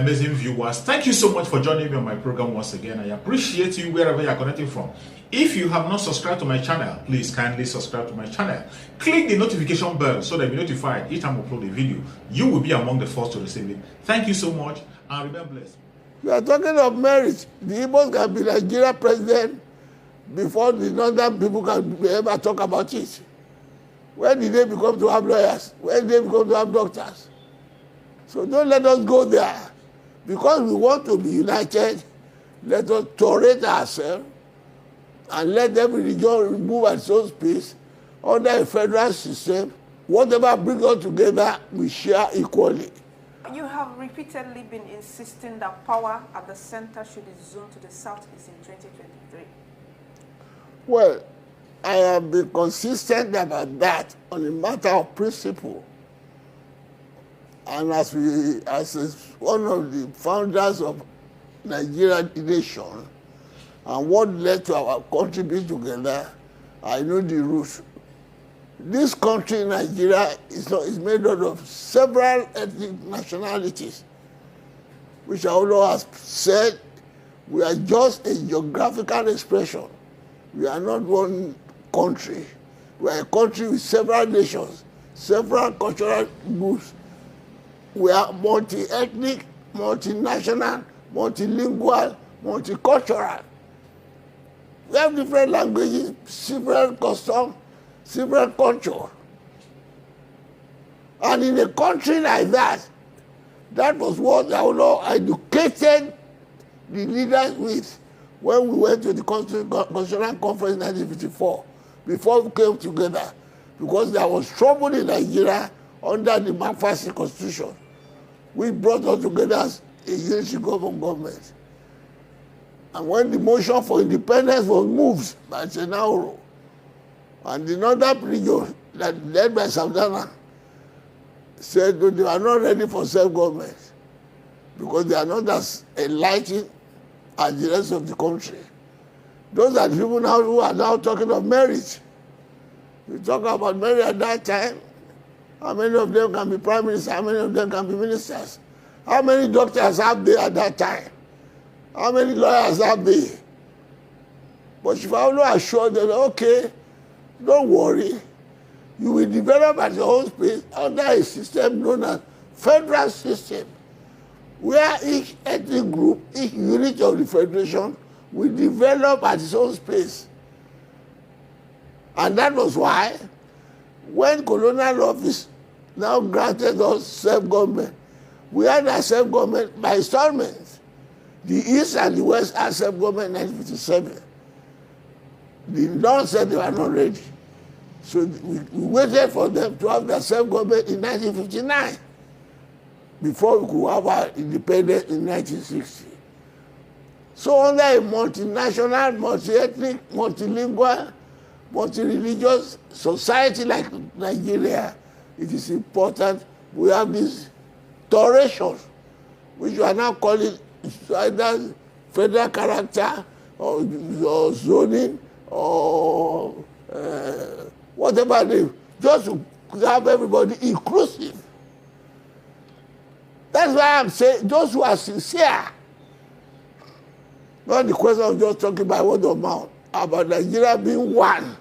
amazing viewers. Thank you so much for joining me on my program once again. I appreciate you wherever you are connecting from. If you have not subscribed to my channel, please kindly subscribe to my channel. Click the notification bell so that you'll be notified each time I upload a video. You will be among the first to receive it. Thank you so much and remain blessed. We are talking of marriage. The Igbos can be Nigeria president before the northern people can ever talk about it. When did they become to have lawyers? When did they become to have doctors? So don't let us go there. Because we want to be united, let us tolerate ourselves and let every region move at its own pace under a federal system. Whatever brings us together, we share equally. You have repeatedly been insisting that power at the center should be zoned to the southeast in 2023. Well, I have been consistent about that on a matter of principle. And as one of the founders of Nigerian nation, and what led to our country being together, I know the roots. This country, Nigeria, is made up of several ethnic nationalities, which Allah has said, we are just a geographical expression. We are not one country. We are a country with several nations, several cultural groups. We are multi-ethnic, multinational, multilingual, multicultural. We have different languages, several customs, several culture. And in a country like that, that was what Allah educated the leaders with when we went to the Constitutional Conference in 1954, before we came together, because there was trouble in Nigeria under the McPherson Constitution. We brought us together as a unity government. And when the motion for independence was moved by Senauro, and the northern region, that led by Savannah, said that they are not ready for self-government because they are not as enlightened as the rest of the country. Those are the people now who are now talking of marriage. We talk about marriage at that time. How many of them can be prime ministers? How many of them can be ministers? How many doctors have they at that time? How many lawyers have they? But Shifaulo assured them, okay, don't worry. You will develop at your own pace under a system known as federal system, where each ethnic group, each unit of the federation will develop at its own pace. And that was why, when colonial office now granted us self-government, we had our self-government by installments. The East and the West had self-government in 1957. The North said they were not ready. So we waited for them to have their self-government in 1959 before we could have our independence in 1960. So under a multinational, multi-ethnic, multilingual, multi-religious society like Nigeria, it is important we have this toleration, which you are now calling either federal character or zoning or whatever name, just to have everybody inclusive. That's why I'm saying those who are sincere, not the question of just talking by word of mouth, about Nigeria being one.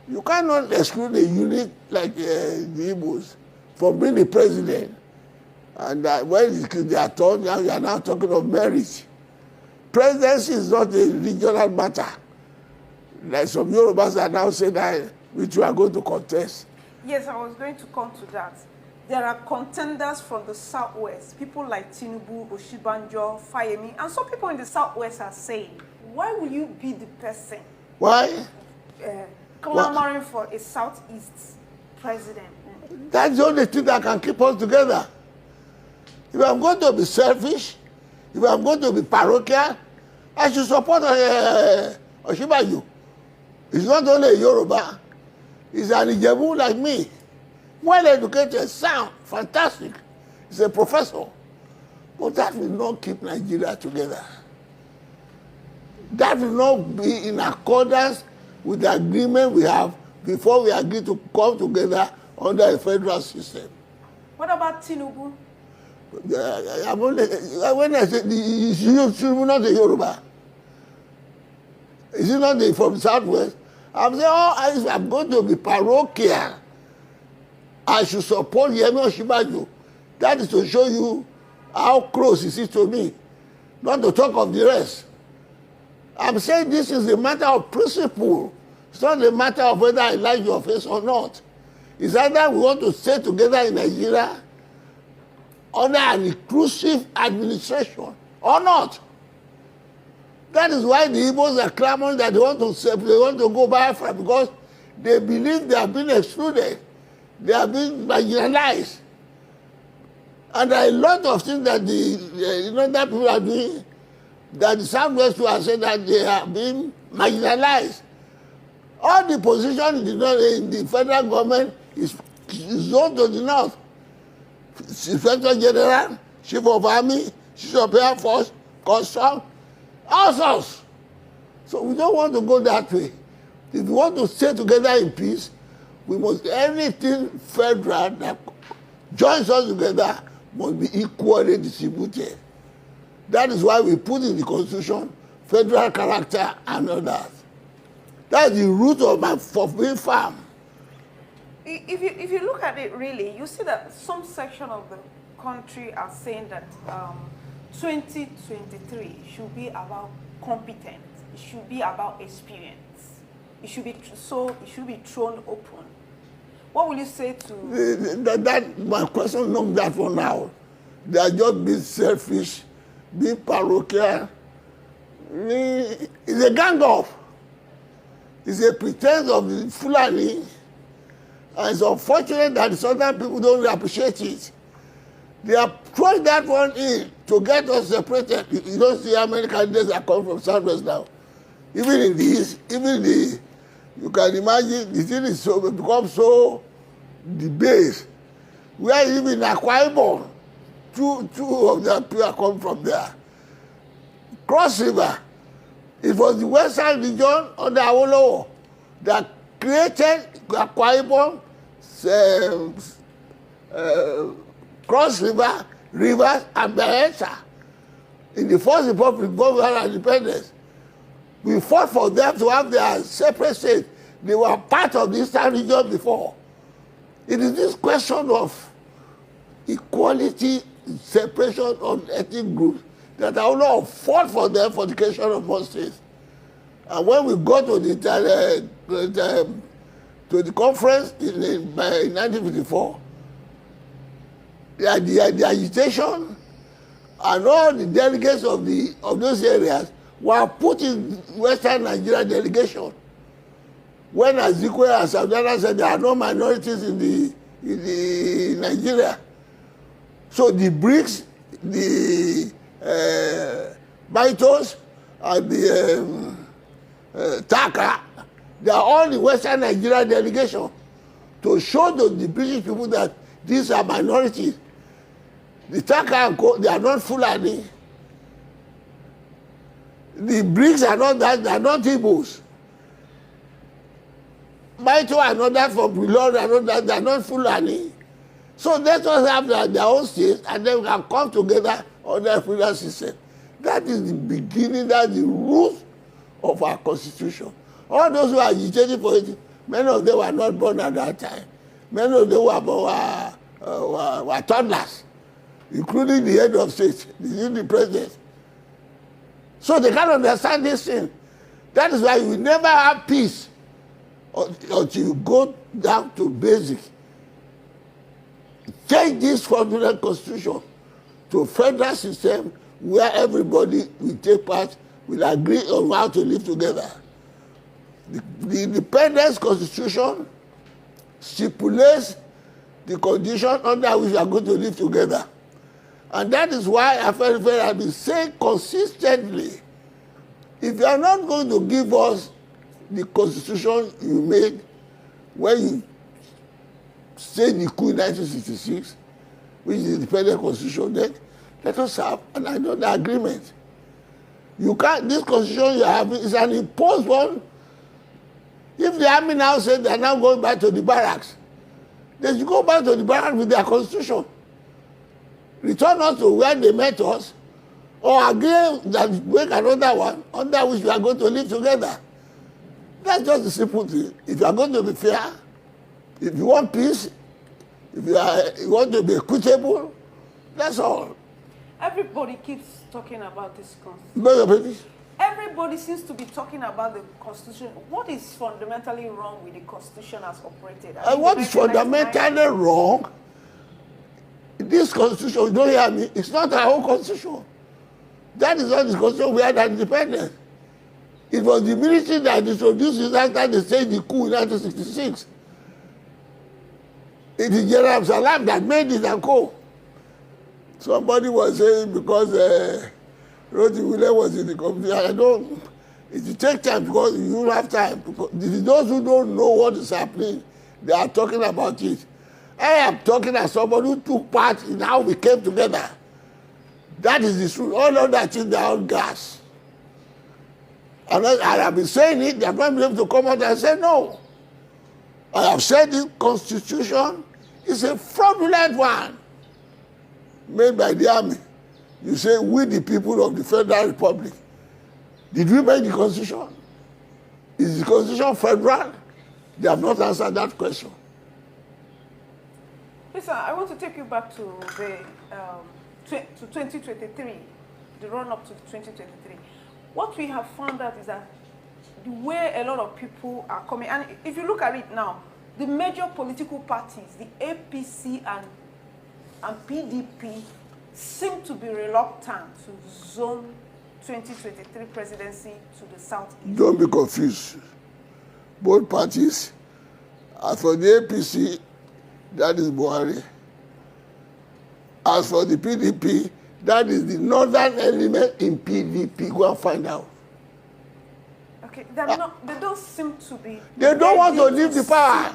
You cannot exclude a unit like the Igbos from being the president. And when they are told, now you are now talking of marriage. Presidency is not a regional matter. Like some Yorubas are now saying that which we are going to contest. Yes, I was going to come to that. There are contenders from the southwest, people like Tinubu, Adebanjo, Fayemi, and some people in the southwest are saying, why will you be the person? Why? Clamoring for a southeast president. That's the only thing that can keep us together. If I'm going to be selfish, if I'm going to be parochial, I should support Adebanjo. He's not only a Yoruba, he's an Ijebu like me. Well-educated, sound, fantastic. He's a professor. But that will not keep Nigeria together. That will not be in accordance with the agreement we have before we agree to come together under a federal system. What about Tinubu? I'm only, when I say, you not a Yoruba. Is it not from the Southwest? I'm saying, oh, if I'm going to be parochial, I should support Yemi Osinbajo. That is to show you how close is it to me. Not to talk of the rest. I'm saying this is a matter of principle. It's not a matter of whether I like your face or not. It's either we want to stay together in Nigeria under an inclusive administration or not. That is why the Igbos are clamoring that they want to go Biafra, because they believe they have been excluded. They have been marginalized. And there are a lot of things that that people are doing, that the Southwest are saying that they have been marginalized. All the position in the federal government is zoned to the north. Inspector General, Chief of Army, Chief of Air Force, Custom, all sorts. So we don't want to go that way. If we want to stay together in peace, we must, anything federal that joins us together must be equally distributed. That is why we put in the Constitution federal character and all that. That's the root of being firm. If you look at it really, you see that some section of the country are saying that 2023 should be about competence. It should be about experience. It should be thrown open. What will you say to my question not that for now. They are just being selfish, being parochial. It's a gang up. It's a pretense of the Fulani. And it's unfortunate that the southern people don't appreciate it. They are throwing that one in to get us separated. You don't see how many candidates are coming from Southwest now. Even in the East, you can imagine the thing is become so debased. Where even in Akwa Ibom, two of them people are coming from there. Cross River, it was the Western region under Awolowo that created Akwa Ibom, Cross River, Rivers, and Bayelsa. In the First Republic, government independence, we fought for them to have their separate state. They were part of the Eastern region before. It is this question of equality, separation of ethnic groups that Awolowo fought for them for the creation of more states. And when we got to the conference in 1954, the agitation and all the delegates of those areas were put in Western Nigeria delegation. When Azikiwe and Sardauna said there are no minorities in Nigeria, so the BRICS, the Baitos, and the TACA, they are all the Western Nigeria delegation to show the British people that these are minorities. The TACA, they are not Fulani. The BRICS are not that, they are not Igbos. Baito are not that from below, they are not that, they are not Fulani. So let us have their own states and then we can come together under a federal system. That is the beginning, that's the root of our constitution. All those who are agitating for it, many of them were not born at that time. Many of them were toddlers, including the head of state, the president. So they can't understand this thing. That is why we never have peace until you go down to basic. Change this fraudulent constitution to a federal system where everybody will take part, will agree on how to live together. The independence constitution stipulates the condition under which we are going to live together. And that is why I felt I've been saying consistently, if you are not going to give us the constitution you made when you stayed the coup in 1966, which is the independent constitution, then let us have another agreement. You can't, this constitution you have is an imposed one. If the army now said they are now going back to the barracks, they should go back to the barracks with their constitution. return us to where they met us, or agree that make another one under which we are going to live together. That's just the simple thing. If you are going to be fair, if you want peace, if you want to be equitable, that's all. Everybody keeps talking about this constitution. No, please. Everybody seems to be talking about the constitution. What is fundamentally wrong with the constitution as operated? What is fundamentally wrong? This constitution, you don't hear me, it's not our own constitution. That is not the constitution we had at independence. It was the military that introduced it after they staged the coup in 1966. It is General Salam that made it and co. Somebody was saying because Roti Wille was in the company. I don't. It will take time because you don't have time. Because those who don't know what is happening, they are talking about it. I am talking as somebody who took part in how we came together. That is the truth. All of that is their own gas. And I have been saying it, they have not been able to come out and say no. I have said this constitution is a fraudulent one made by the army. You say, we the people of the Federal Republic. Did we make the constitution? Is the constitution federal? They have not answered that question. Listen, I want to take you back to the to 2023, the run-up to 2023. What we have found out is that the way a lot of people are coming, and if you look at it now, the major political parties, the APC and PDP, seem to be reluctant to zone 2023 presidency to the southeast. Don't be confused. Both parties, as for the APC, that is Buhari. As for the PDP, that is the northern element in PDP. Go and find out. Okay, they don't seem to be. They don't want to leave the power.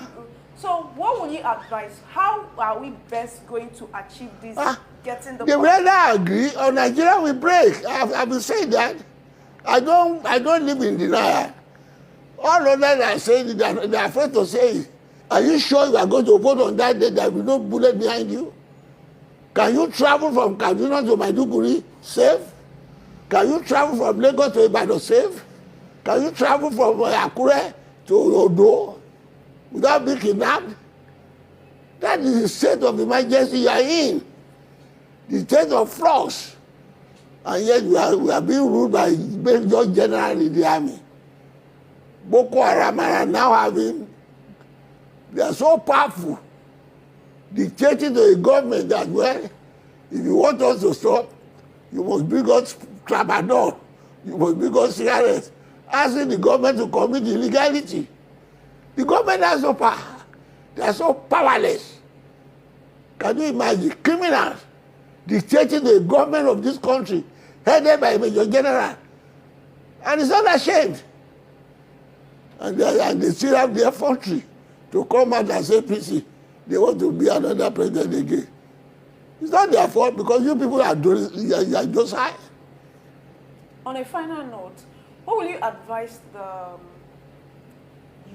So what will you advise? How are we best going to achieve this? Getting the they rather agree or Nigeria will break. I've been saying that. I don't live in denial. All of them are saying that they're afraid to say it. Are you sure you are going to vote on that day that will no bullet behind you? Can you travel from Kaduna to Maiduguri safe? Can you travel from Lagos to Ibadan safe? Can you travel from Akure to Odo without being kidnapped? That is the state of emergency you are in. The state of flux. And yet we are being ruled by Major General in the army. Boko Haram are now having, they are so powerful, dictating to a government that, well, if you want us to stop, you must bring us tramadol, you must bring us cigarettes, asking the government to commit illegality. The government has no power. They are so powerless. Can you imagine criminals dictating the government of this country, headed by a Major General? And it's not ashamed. And they still have their effrontery to come out and say, PC, they want to be another president again. It's not their fault because you people are docile. On a final note, what will you advise the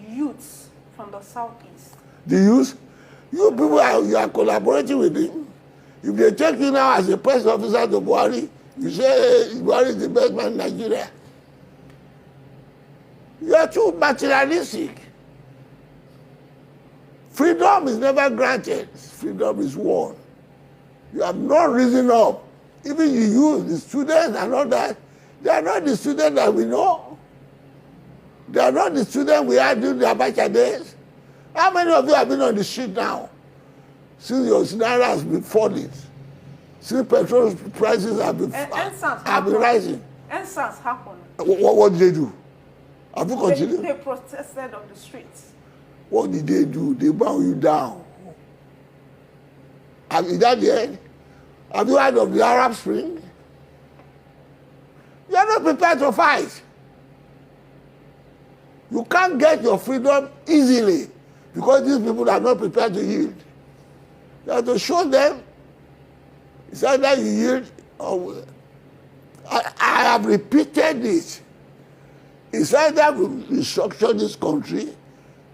youths from the southeast? The youth? You people you are collaborating with them. If they take you now as a press officer to Buhari, you say, hey, Buhari is the best man in Nigeria. You are too materialistic. Freedom is never granted. Freedom is won. You have not risen up. Even you use the students and all that. They are not the students that we know. They are not the students we had during the Abacha days. How many of you have been on the street now? Since your naira has been falling. Since petrol prices have been rising. NSAS happened. What did they do? Have you continued? They protested on the streets. What did they do? They bound you down. Is that the end? Have you heard of the Arab Spring? You are not prepared to fight. You can't get your freedom easily because these people are not prepared to yield. You have to show them it's either you yield or... I have repeated this. It's either we restructure this country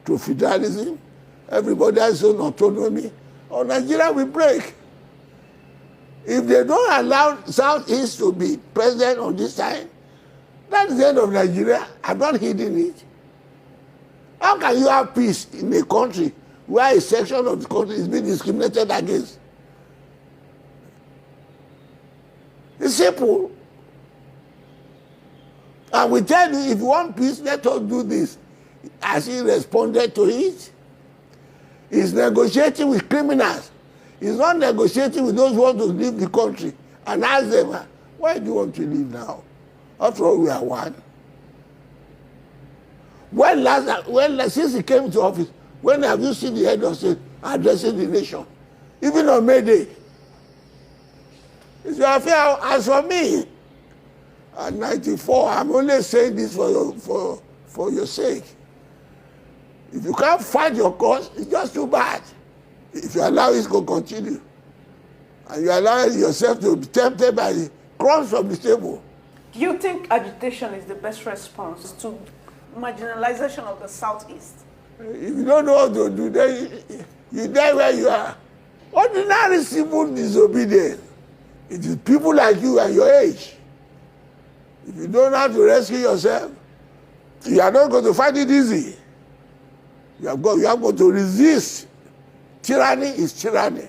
to federalism, everybody has his own autonomy, or Nigeria will break. If they don't allow Southeast to be president on this time, that's the end of Nigeria. I'm not hiding it. How can you have peace in a country where a section of the country is being discriminated against? It's simple. And we tell you, if you want peace, let us do this. Has he responded to it? He's negotiating with criminals. He's not negotiating with those who want to leave the country and ask them, why do you want to leave now? After all, we are one. Since he came to office, when have you seen the head of state addressing the nation? Even on May Day. It's your affair. As for me, at 94, I'm only saying this for your sake. If you can't fight your cause, it's just too bad. If you allow it to continue, and you allow yourself to be tempted by the crumbs from the table. Do you think agitation is the best response to marginalization of the Southeast? If you don't know what to do, then you die where you are. Ordinary civil disobedience. It is people like you and your age. If you don't know how to rescue yourself, you are not going to find it easy. You have got to resist. Tyranny is tyranny.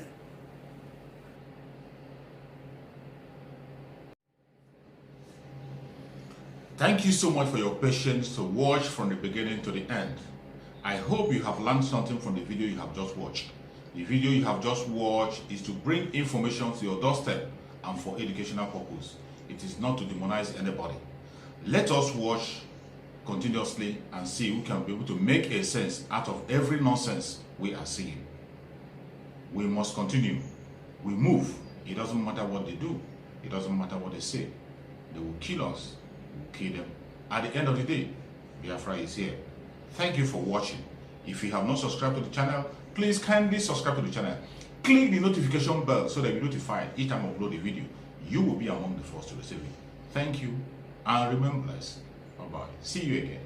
Thank you so much for your patience to watch from the beginning to the end. I hope you have learned something from the video you have just watched. The video you have just watched is to bring information to your doorstep and for educational purpose. It is not to demonize anybody. Let us watch continuously and see who can be able to make a sense out of every nonsense we are seeing. We must continue. We move. It doesn't matter what they do. It doesn't matter what they say. They will kill us. We will kill them. At the end of the day, Biafra is here. Thank you for watching. If you have not subscribed to the channel, please kindly subscribe to the channel. Click the notification bell so that you're notified each time I upload a video. You will be among the first to receive it. Thank you and remain blessed. Bye-bye. See you again.